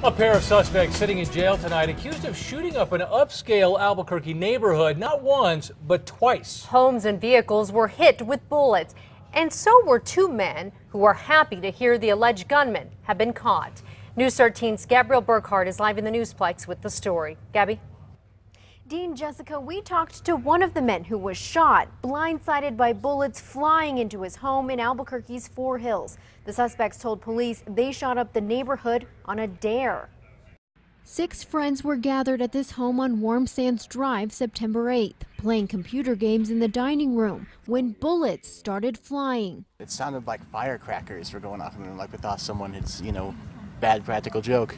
A pair of suspects sitting in jail tonight accused of shooting up an upscale Albuquerque neighborhood not once, but twice. Homes and vehicles were hit with bullets, and so were two men who are happy to hear the alleged gunmen have been caught. News 13's Gabrielle Burkhardt is live in the Newsplex with the story. Gabby? Dean, Jessica, we talked to one of the men who was shot, blindsided by bullets flying into his home in Albuquerque's Four Hills. The suspects told police they shot up the neighborhood on a dare. 6 friends were gathered at this home on Warm Sands Drive September 8th, playing computer games in the dining room when bullets started flying. It sounded like firecrackers were going off in the room, like we thought someone had, bad practical joke.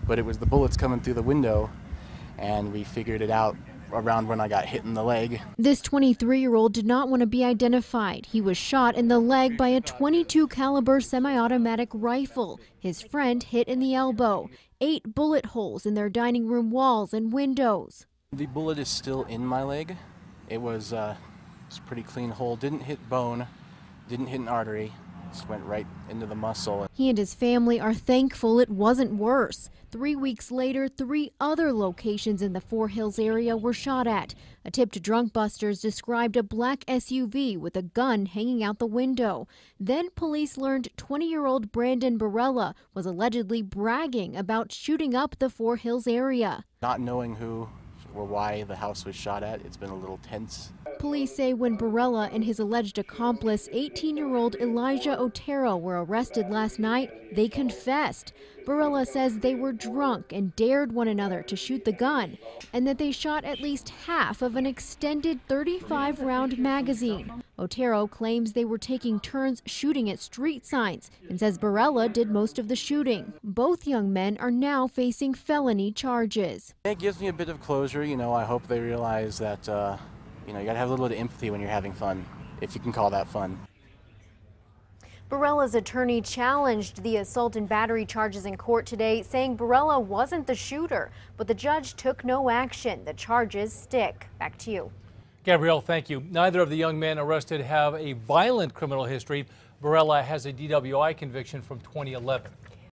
But it was the bullets coming through the window, and we figured it out around when I got hit in the leg. This 23-year-old did not want to be identified. He was shot in the leg by a .22 caliber semi-automatic rifle. His friend hit in the elbow. 8 bullet holes in their dining room walls and windows. The bullet is still in my leg. It was a pretty clean hole. Didn't hit bone, didn't hit an artery. Just went right into the muscle. He and his family are thankful it wasn't worse. 3 weeks later, 3 other locations in the Four Hills area were shot at. A tip to drunk busters described a black SUV with a gun hanging out the window. Then police learned 20-year-old Brandon Barella was allegedly bragging about shooting up the Four Hills area. Not knowing who or why the house was shot at, it's been a little tense. Police say when Barella and his alleged accomplice, 18-year-old Elijah Otero, were arrested last night, they confessed. Barella says they were drunk and dared one another to shoot the gun, and that they shot at least half of an extended 35-round magazine. Otero claims they were taking turns shooting at street signs and says Barella did most of the shooting. Both young men are now facing felony charges. It gives me a bit of closure. I hope they realize that you gotta have a little bit of empathy when you're having fun, if you can call that fun. Barella's attorney challenged the assault and battery charges in court today, saying Barella wasn't the shooter, but the judge took no action. The charges stick. Back to you. Gabrielle, thank you. Neither of the young men arrested have a violent criminal history. Barella has a DWI conviction from 2011.